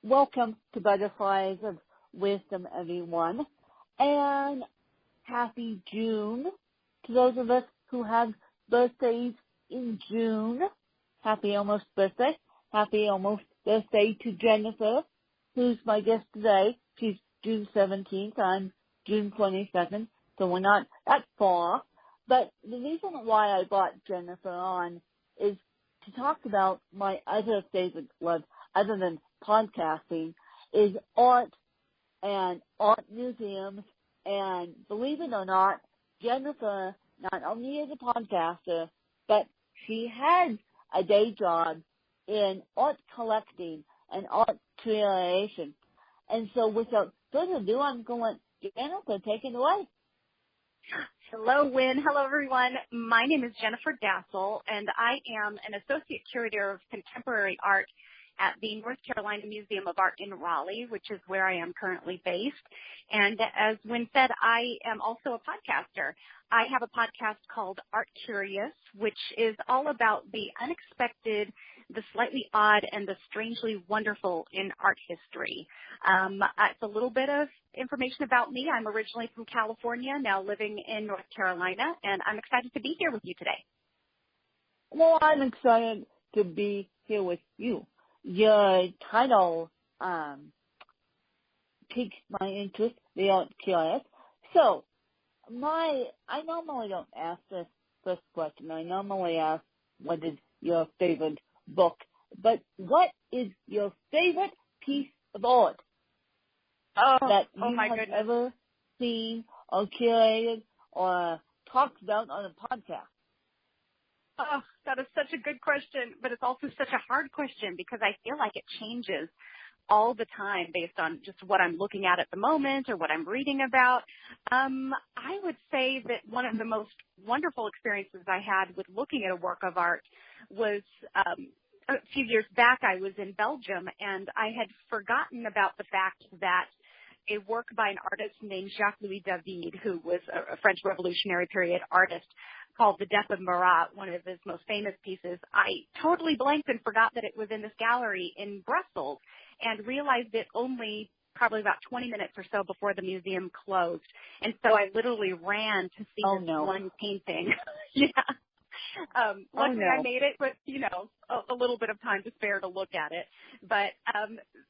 Welcome to Butterflies of Wisdom, everyone, and happy June to those of us who have birthdays in June. Happy almost birthday. Happy almost birthday to Jennifer, who's my guest today. She's June 17th. I'm June 22nd, so we're not that far. But the reason why I brought Jennifer on is to talk about my other favorite love, other than podcasting, is art and art museums. And believe it or not, Jennifer not only is a podcaster, but she has a day job in art collecting and art creation. And so without further ado, I'm going to let Jennifer take it away. Hello, Wynn. Hello, everyone. My name is Jennifer Dasal, and I am an associate curator of contemporary art at the North Carolina Museum of Art in Raleigh, which is where I am currently based. And as Wynn said, I am also a podcaster. I have a podcast called Art Curious, which is all about the unexpected, the slightly odd, and the strangely wonderful in art history. It's a little bit of information about me. I'm originally from California, now living in North Carolina, and I'm excited to be here with you today. Well, I'm excited to be here with you. Your title piques my interest, the Art Curious. So, I normally don't ask this first question. I normally ask, what is your favorite book? But what is your favorite piece of art that you have ever seen or curated or talked about on a podcast? Oh, that is such a good question, but it's also such a hard question because I feel like it changes all the time based on just what I'm looking at the moment or what I'm reading about. I would say that one of the most wonderful experiences I had with looking at a work of art was a few years back. I was in Belgium, and I had forgotten about the fact that a work by an artist named Jacques-Louis David, who was a French Revolutionary period artist, called The Death of Marat, one of his most famous pieces. I totally blanked and forgot that it was in this gallery in Brussels and realized it only probably about 20 minutes or so before the museum closed. And so I literally ran to see this one painting. Yeah. Luckily I made it, but, a little bit of time to spare to look at it. But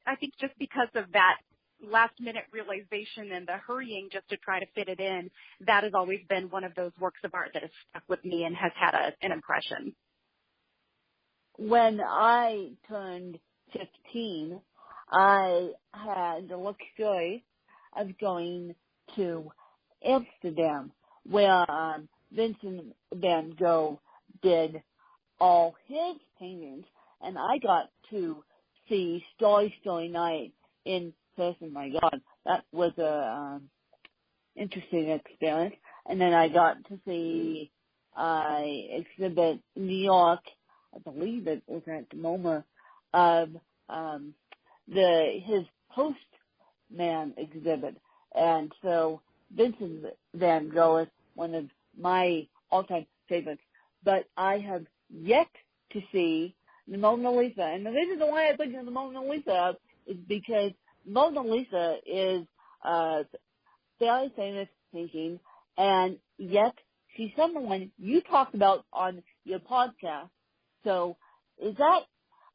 I think just because of that last-minute realization and the hurrying just to try to fit it in, that has always been one of those works of art that has stuck with me and has had an impression. When I turned 15, I had the luxury of going to Amsterdam, where Vincent van Gogh did all his paintings, and I got to see Starry, Starry Night in person. My God, that was a interesting experience. And then I got to see exhibit in New York, I believe it was at the MoMA, of his Postman exhibit. And so Vincent van Gogh is one of my all-time favorites. But I have yet to see the Mona Lisa. And the reason why I think of the Mona Lisa is because Mona Lisa is a very famous painting, and yet she's someone you talked about on your podcast. So is that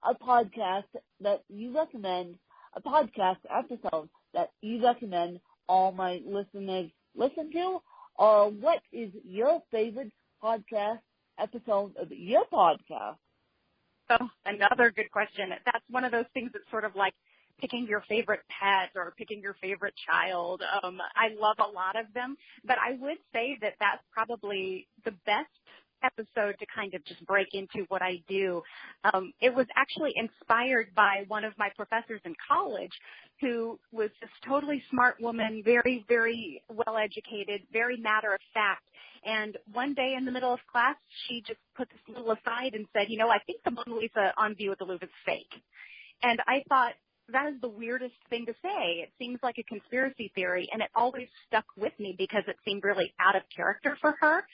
a podcast that you recommend, a podcast episode that you recommend all my listeners listen to? Or what is your favorite podcast episode of your podcast? Oh, another good question. That's one of those things that's sort of like picking your favorite pet or picking your favorite child. I love a lot of them, but I would say that that's probably the best episode to kind of just break into what I do. It was actually inspired by one of my professors in college who was this totally smart woman, very, very well educated, very matter of fact. And one day in the middle of class, she just put this little aside and said, I think the Mona Lisa on view at the Louvre is fake. And I thought, that is the weirdest thing to say. It seems like a conspiracy theory, and it always stuck with me because it seemed really out of character for her.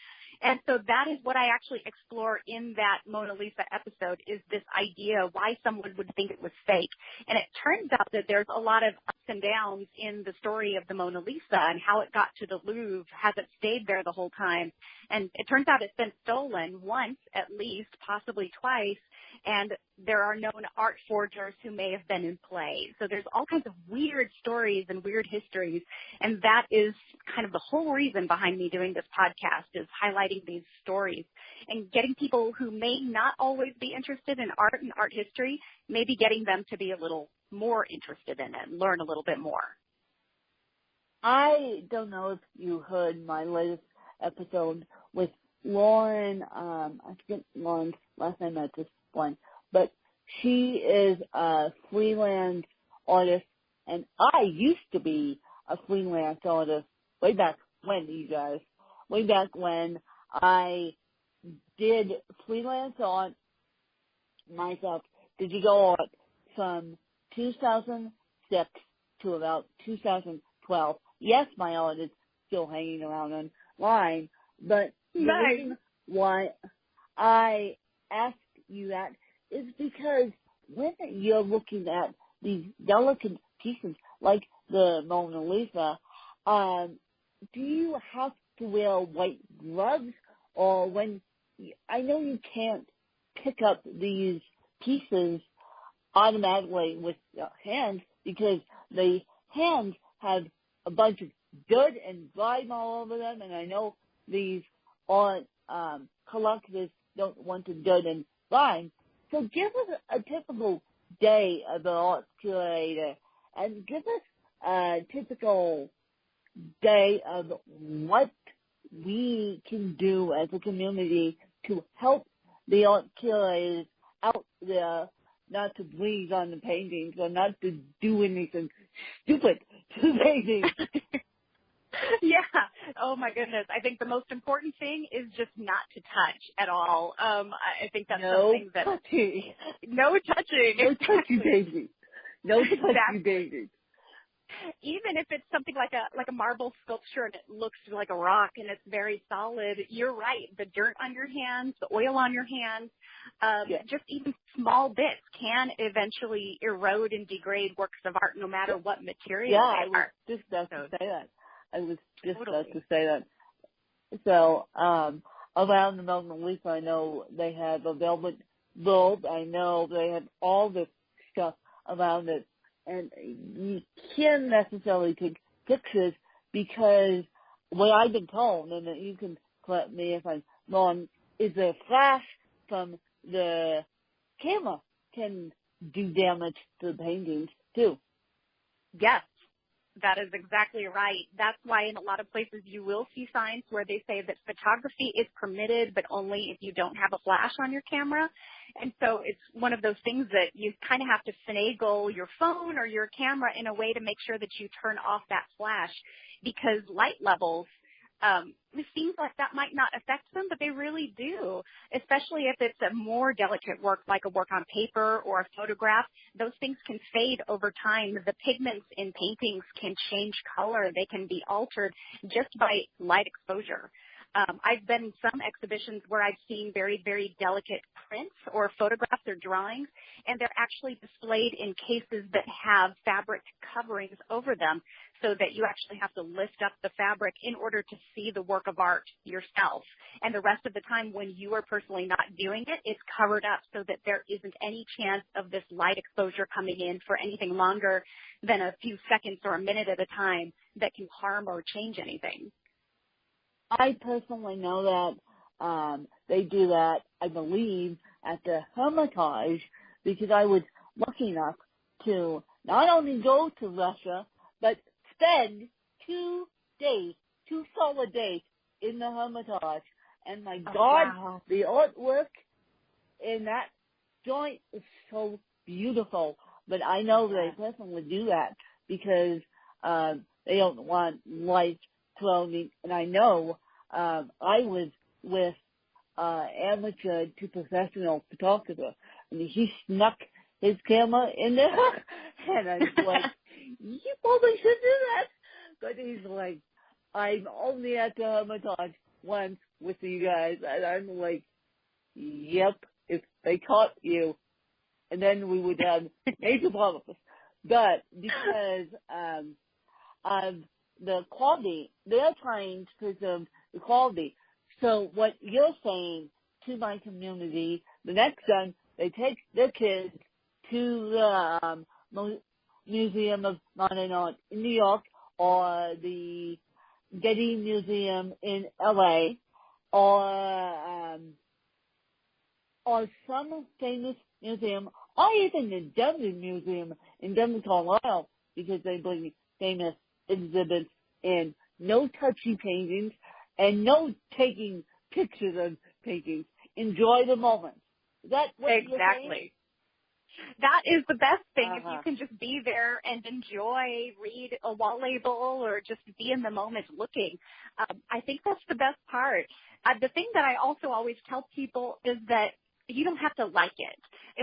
And so that is what I actually explore in that Mona Lisa episode, is this idea why someone would think it was fake. And it turns out that there's a lot of ups and downs in the story of the Mona Lisa and how it got to the Louvre. Has it stayed there the whole time? And it turns out it's been stolen once at least, possibly twice, and there are known art forgers who may have been in play. So there's all kinds of weird stories and weird histories, and that is kind of the whole reason behind me doing this podcast, is highlighting these stories and getting people who may not always be interested in art and art history, maybe getting them to be a little more interested in it and learn a little bit more. I don't know if you heard my latest episode with Lauren. I forget Lauren's last name at this point, but she is a freelance artist, and I used to be a freelance artist way back when, you guys. Way back when I did freelance art myself, digital art, from 2006 to about 2012. Yes, my art is still hanging around online, but the reason why I asked you that is because when you're looking at these delicate pieces like the Mona Lisa, do you have to wear white gloves? Or when, I know you can't pick up these pieces automatically with your hands because the hands have a bunch of dirt and grime all over them, and I know these art collectors don't want the dirt and grime. So give us a typical day of an art curator, and give us a typical day of what we can do as a community to help the art curators out there not to breathe on the paintings or not to do anything stupid to the paintings. Yeah. Oh my goodness. I think the most important thing is just not to touch at all. I think that's something that touching. No touching. No touching paintings. No touching paintings. Even if it's something like a marble sculpture and it looks like a rock and it's very solid, you're right. The dirt on your hands, the oil on your hands, just even small bits can eventually erode and degrade works of art, no matter what material they are. I was just about to say that. So, around the Mona Lisa, I know they have a velvet robe. I know they have all this stuff around it. And you can't necessarily take pictures because what I've been told, and you can correct me if I'm wrong, is a flash from the camera can do damage to the paintings too. Yes, that is exactly right. That's why in a lot of places you will see signs where they say that photography is permitted, but only if you don't have a flash on your camera. And so it's one of those things that you kind of have to finagle your phone or your camera in a way to make sure that you turn off that flash, because light levels, it seems like that might not affect them, but they really do, especially if it's a more delicate work like a work on paper or a photograph. Those things can fade over time. The pigments in paintings can change color. They can be altered just by light exposure. I've been in some exhibitions where I've seen very, very delicate prints or photographs or drawings, and they're actually displayed in cases that have fabric coverings over them, so that you actually have to lift up the fabric in order to see the work of art yourself. And the rest of the time when you are personally not doing it, it's covered up so that there isn't any chance of this light exposure coming in for anything longer than a few seconds or a minute at a time that can harm or change anything. I personally know that they do that, I believe, at the Hermitage, because I was lucky enough to not only go to Russia, but spend 2 solid days in the Hermitage. And my God, wow, the artwork in that joint is so beautiful. But I know they personally do that because they don't want light thrown. And I know I was with amateur to professional photographer, and he snuck his camera in there, and I was like, you probably should do that. But he's like, I'm only at the Hermitage once, with you guys. And I'm like, yep, if they caught you, and then we would have major problems. But because of the quality, they're trying to preserve the quality. So what you're saying to my community, the next time they take their kids to the Museum of Modern Art in New York or the Getty Museum in LA or some famous museum or even the Denver Museum in Denver, Colorado, because they bring famous exhibits in no touchy paintings and no taking pictures of paintings. Enjoy the moment. Is that what you're saying? Exactly. That is the best thing, if you can just be there and enjoy, read a wall label, or just be in the moment looking. I think that's the best part. The thing that I also always tell people is that you don't have to like it,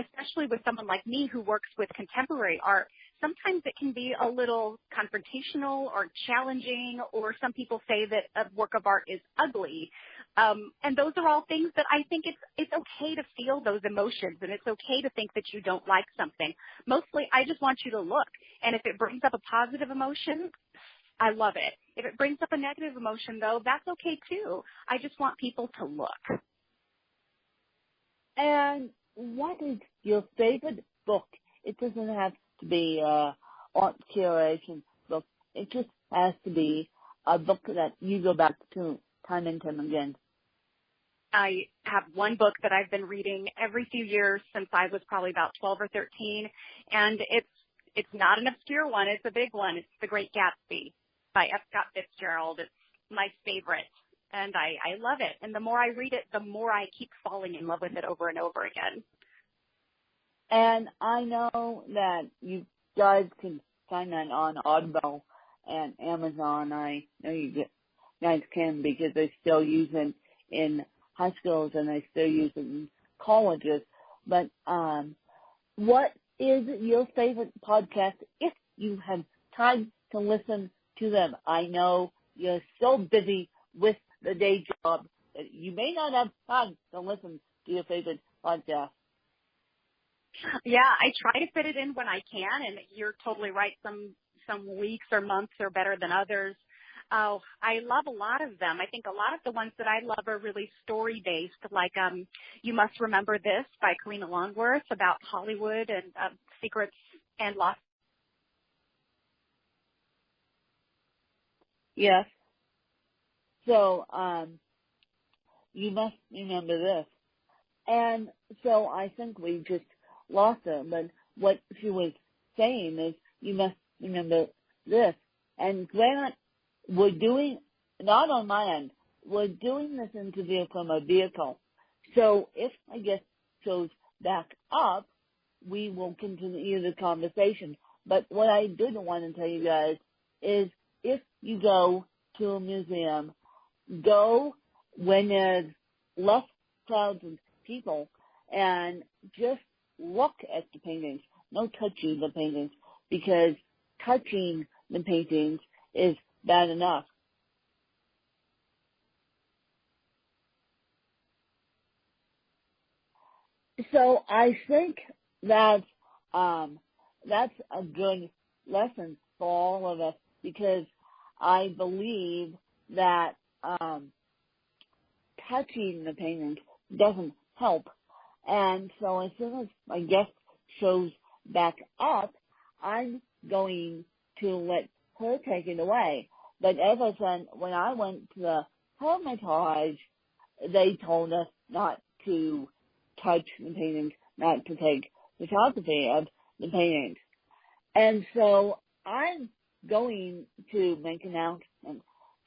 especially with someone like me who works with contemporary art. Sometimes it can be a little confrontational or challenging, or some people say that a work of art is ugly. And those are all things that I think it's okay to feel those emotions, and it's okay to think that you don't like something. Mostly, I just want you to look. And if it brings up a positive emotion, I love it. If it brings up a negative emotion, though, that's okay, too. I just want people to look. And what is your favorite book? It doesn't have to be art curation book. It just has to be a book that you go back to time and time again. I have one book that I've been reading every few years since I was probably about 12 or 13, and it's not an obscure one. It's a big one. It's The Great Gatsby by F. Scott Fitzgerald. It's my favorite, and I love it. And the more I read it, the more I keep falling in love with it over and over again. And I know that you guys can find that on Audible and Amazon. I know you guys can, because they still use it in high schools and they still use it in colleges. But what is your favorite podcast if you have time to listen to them? I know you're so busy with the day job that you may not have time to listen to your favorite podcast. Yeah, I try to fit it in when I can, and you're totally right. Some weeks or months are better than others. Oh, I love a lot of them. I think a lot of the ones that I love are really story-based, like You Must Remember This by Karina Longworth, about Hollywood and secrets and lost. Yes. So, You Must Remember This. And so I think we just lost her, but what she was saying is you must remember this. And Grant, we're doing, not on my end, we're doing this interview from a vehicle. So if I get shows back up, we will continue the conversation. But what I did want to tell you guys is if you go to a museum, go when there's less crowds of people and just look at the paintings. No touching the paintings, because touching the paintings is bad enough. So I think that's a good lesson for all of us, because I believe that touching the paintings doesn't help. And so as soon as my guest shows back up, I'm going to let her take it away. But as I said, when I went to the Hermitage, they told us not to touch the paintings, not to take photography of the paintings. And so I'm going to make an announcement.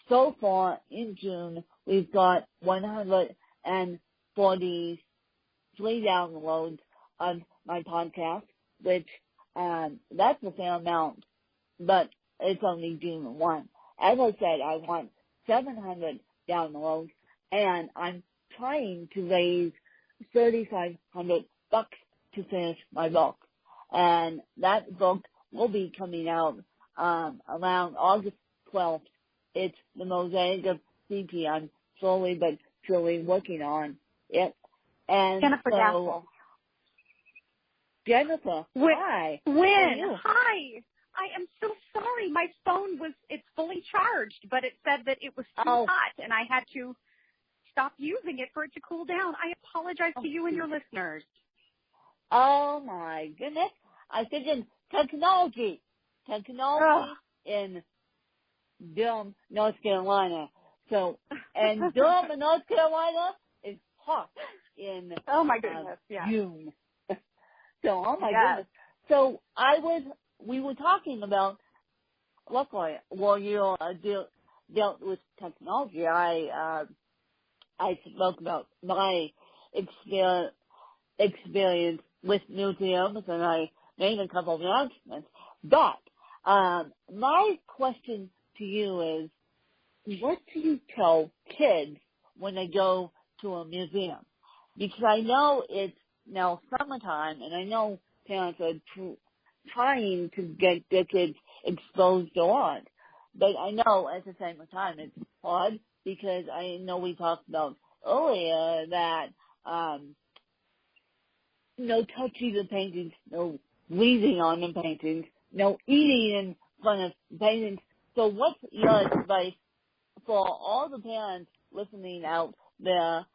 So far in June, we've got 143 downloads of my podcast, which that's a fair amount, but it's only June 1. As I said, I want 700 downloads, and I'm trying to raise $3,500 to finish my book. And that book will be coming out around August 12th. It's The Mosaic of CP. I'm slowly but actually working on it. And Jennifer so, Dasal. Jennifer, hi. Win. How are you? Hi. I am so sorry. My phone it's fully charged, but it said that it was too hot, and I had to stop using it for it to cool down. I apologize to you and your listeners. Oh my goodness. I think in technology in Durham, North Carolina. So, and Durham, North Carolina is hot in my goodness, June. So, oh my yes. goodness. So we were talking about, luckily, while you dealt with technology, I spoke about my experience with museums, and I made a couple of announcements. But my question to you is, what do you tell kids when they go to a museum? Because I know it's now summertime, and I know parents are trying to get their kids exposed to art. But I know at the same time it's hard, because I know we talked about earlier that no touching the paintings, no breathing on the paintings, no eating in front of paintings. So what's your advice for all the parents listening out there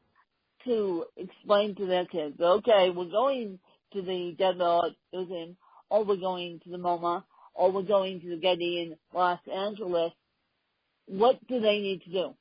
to explain to their kids, okay, we're going to the Dasal Museum, or we're going to the MoMA, or we're going to the Getty in Los Angeles? What do they need to do?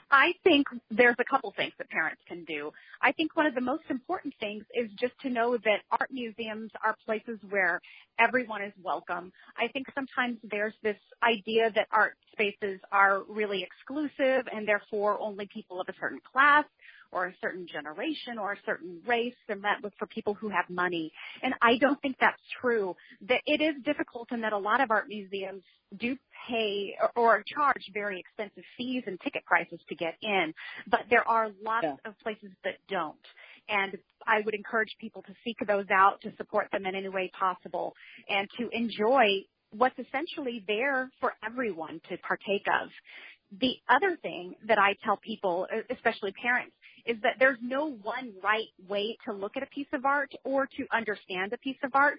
I think there's a couple things that parents can do. I think one of the most important things is just to know that art museums are places where everyone is welcome. I think sometimes there's this idea that art spaces are really exclusive, and therefore only people of a certain class or a certain generation or a certain race are met with for people who have money. And I don't think that's true. That it is difficult, and that a lot of art museums do pay or charge very expensive fees and ticket prices to get in. But there are lots of places that don't. And I would encourage people to seek those out, to support them in any way possible, and to enjoy what's essentially there for everyone to partake of. The other thing that I tell people, especially parents, is that there's no one right way to look at a piece of art or to understand a piece of art.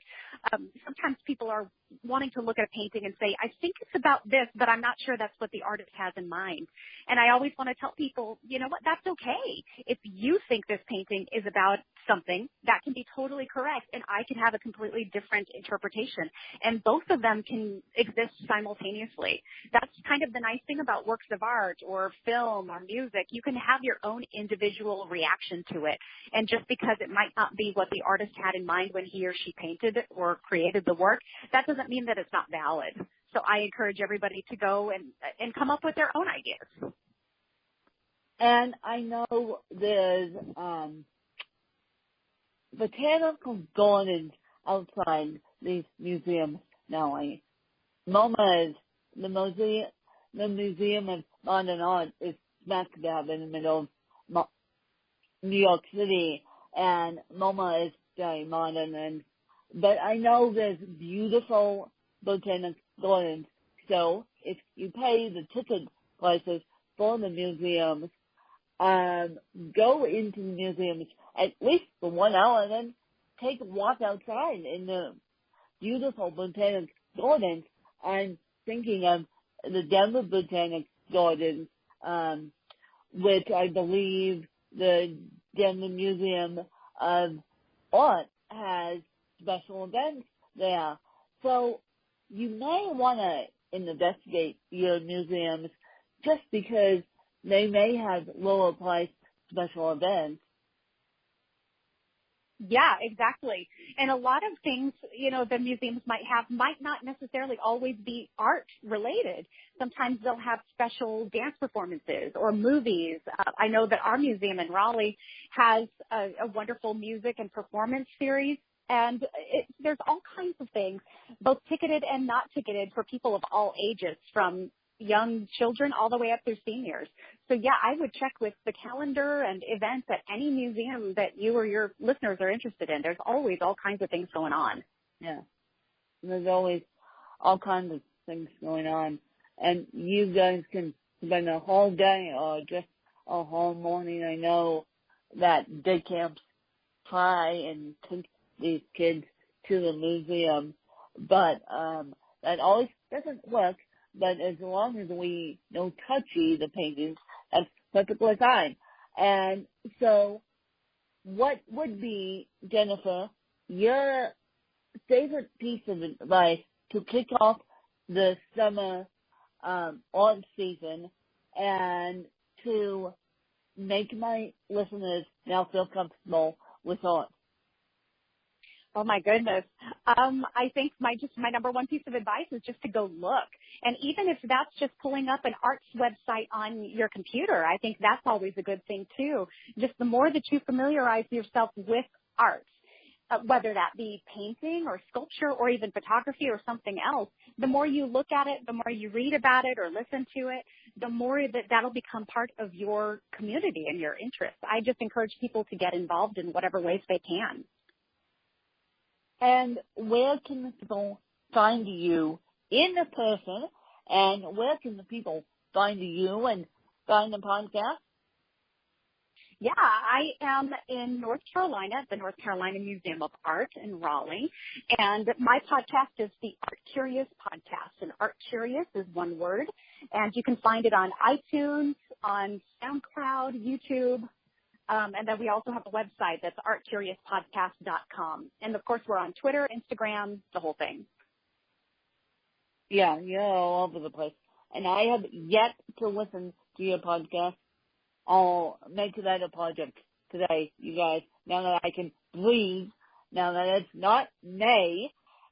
Sometimes people are wanting to look at a painting and say, I think it's about this, but I'm not sure that's what the artist has in mind. And I always want to tell people, you know what, that's okay. If you think this painting is about something, that can be totally correct, and I can have a completely different interpretation. And both of them can exist simultaneously. That's kind of the nice thing about works of art or film or music. You can have your own individual reaction to it. And just because it might not be what the artist had in mind when he or she painted it or created the work, that doesn't mean that it's not valid. So I encourage everybody to go and come up with their own ideas. And I know there's botanical gardens outside these museums now. MoMA is the Museum of Modern Art is smack dab in the middle of New York City, and MoMA is very modern. But I know there's beautiful botanical gardens. So if you pay the ticket prices for the museums, go into the museums at least for 1 hour, and then take a walk outside in the beautiful botanic gardens. I'm thinking of the Denver Botanic Gardens, which I believe the Denver Museum of Art has special events there. So you may want to investigate your museums just because they may have lower priced special events. Yeah, exactly. And a lot of things, the museums might not necessarily always be art related. Sometimes they'll have special dance performances or movies. I know that our museum in Raleigh has a wonderful music and performance series. And there's all kinds of things, both ticketed and not ticketed, for people of all ages, from young children all the way up through seniors. So yeah, I would check with the calendar and events at any museum that you or your listeners are interested in. There's always all kinds of things going on. Yeah. There's always all kinds of things going on. And you guys can spend a whole day or just a whole morning. I know that day camps try and take these kids to the museum, but that always doesn't work. But as long as we don't touchy the paintings, that's perfectly fine. And so, what would be, Jennifer, your favorite piece of advice to kick off the summer art season and to make my listeners now feel comfortable with art? Oh my goodness. I think my number one piece of advice is just to go look. And even if that's just pulling up an arts website on your computer, I think that's always a good thing too. Just the more that you familiarize yourself with arts, whether that be painting or sculpture or even photography or something else, the more you look at it, the more you read about it or listen to it, the more that'll become part of your community and your interests. I just encourage people to get involved in whatever ways they can. And where can the people find you in person? And where can the people find you and find the podcast? Yeah, I am in North Carolina at the North Carolina Museum of Art in Raleigh. And my podcast is the Art Curious Podcast. And Art Curious is one word. And you can find it on iTunes, on SoundCloud, YouTube. And then we also have a website that's artcuriouspodcast.com. And, of course, we're on Twitter, Instagram, the whole thing. Yeah, you're all over the place. And I have yet to listen to your podcast. I'll make that a project today, you guys, now that I can breathe, now that it's not May,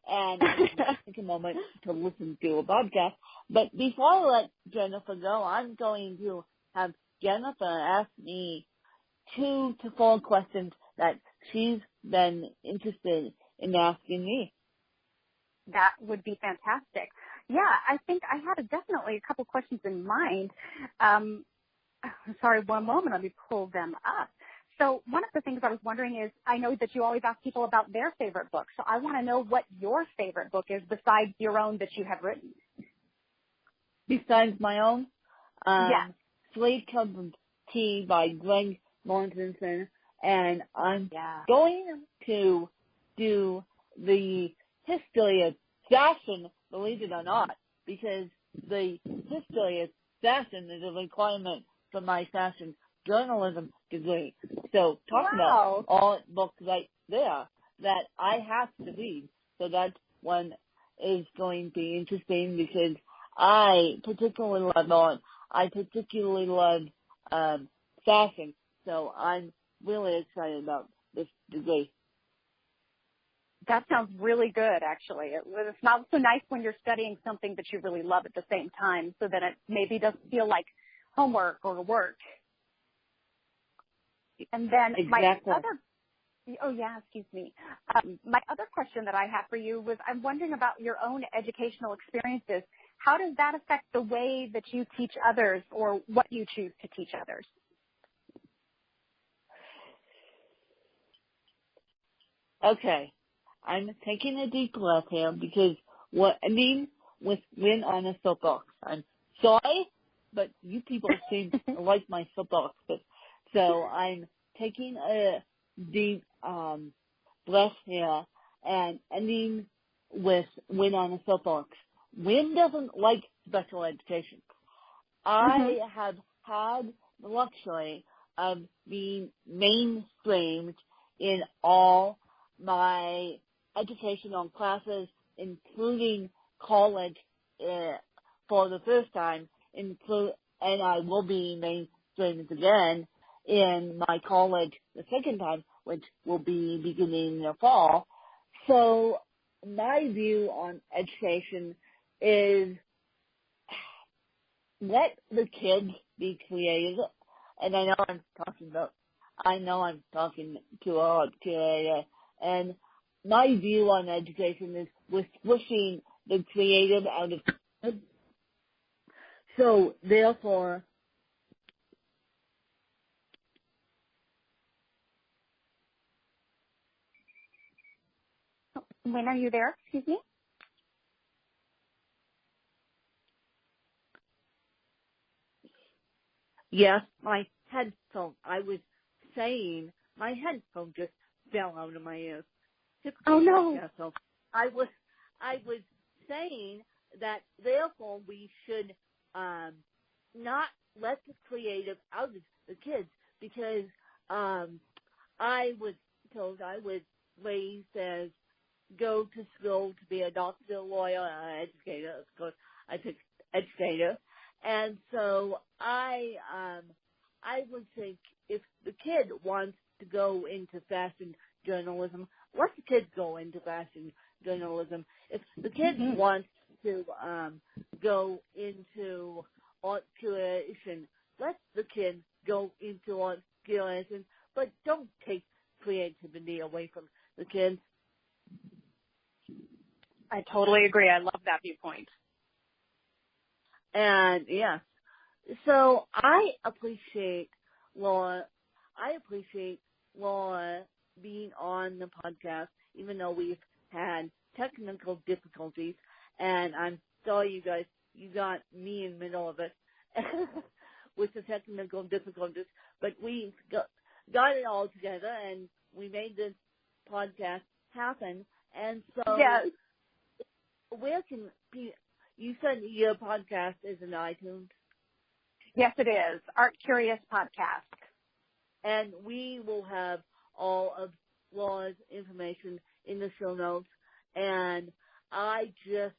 and I can take a moment to listen to a podcast. But before I let Jennifer go, I'm going to have Jennifer ask me 2 to 4 questions that she's been interested in asking me. That would be fantastic. Yeah, I think I had definitely a couple questions in mind. Sorry, one moment. Let me pull them up. So one of the things I was wondering is, I know that you always ask people about their favorite book. So I want to know what your favorite book is besides your own that you have written. Besides my own? Yes. Sweet Cup of Tea by Greg Mortensen. And I'm going to do the history of fashion, believe it or not, because the history of fashion is a requirement for my fashion journalism degree. So talk about all books right there that I have to read. So that one is going to be interesting because I particularly love art. I particularly love fashion. So I'm really excited about this degree. That sounds really good, actually. It's not so nice when you're studying something that you really love at the same time, so that it maybe doesn't feel like homework or work. And then my other question that I have for you was, I'm wondering about your own educational experiences. How does that affect the way that you teach others or what you choose to teach others? Okay. I'm taking a deep breath here because what I mean with win on a soapbox. I'm sorry, but you people seem to like my soapbox. So I'm taking a deep breath here and ending with win on a soapbox. Win doesn't like special education. I have had the luxury of being mainstreamed in all my educational classes, including college for the first time, and I will be mainstreamed again in my college the second time, which will be beginning in the fall. So my view on education is let the kids be creative. And I know I'm talking to a kid, and my view on education is we're pushing the creative out of kids. So therefore, When are you there? Excuse me? yes, my headphone. I was saying my headphone just fell out of my ears. Oh no. So I was saying that therefore we should not let the creative out of the kids, because I was told I was raised as go to school to be a doctor, lawyer, educator. Of course, I picked educator, and so I would think if the kid wants to go into fashion journalism, let the kid go into fashion journalism. If the kid wants to go into art curation, let the kid go into art curation, but don't take creativity away from the kids. I totally agree. I love that viewpoint. And yes, so I appreciate Laura being on the podcast, even though we've had technical difficulties. And I'm sorry, you guys, you got me in the middle of it with the technical difficulties. But we got it all together, and we made this podcast happen. And so, yes. Where can you said your podcast is in iTunes? Yes, it is. Art Curious Podcast. And we will have all of Laura's information in the show notes. And I just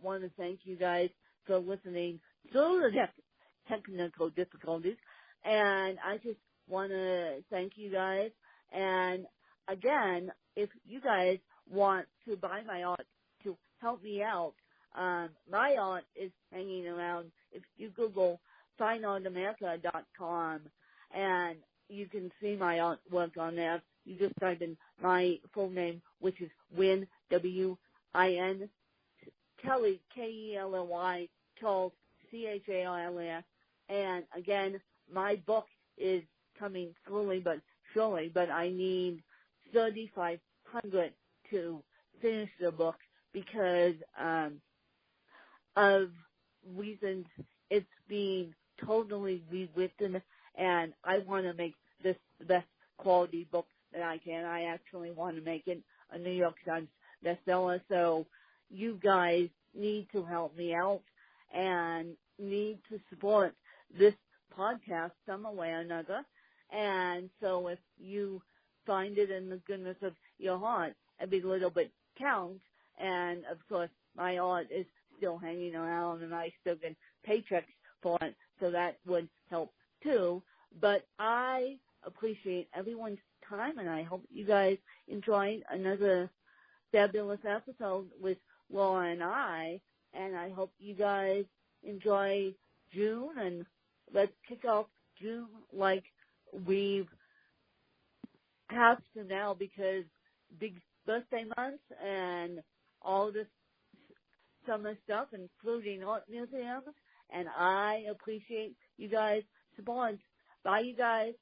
want to thank you guys for listening through the technical difficulties. And I just want to thank you guys. And again, if you guys want to buy my art to help me out, my art is hanging around. If you Google fineartamerica.com, and you can see my artwork on there. You just type in my full name, which is Win, W-I-N, Kelly, K-E-L-L-Y, Charles, C-H-A-R-L-S. And again, my book is coming slowly but surely, but I need 3,500 to finish the book because of reasons it's being totally rewritten, and I want to make this the best quality book that I can. I actually want to make it a New York Times bestseller, so you guys need to help me out and need to support this podcast some way or another. And so if you find it in the goodness of your heart, every little bit counts. And of course, my art is still hanging around, and I still get paychecks for it, so that would help too. But I appreciate everyone's time, and I hope you guys enjoyed another fabulous episode with Laura and I hope you guys enjoy June, and let's kick off June like we've have to now, because big birthday months and all this summer stuff, including art museums, and I appreciate you guys' support. Bye, you guys.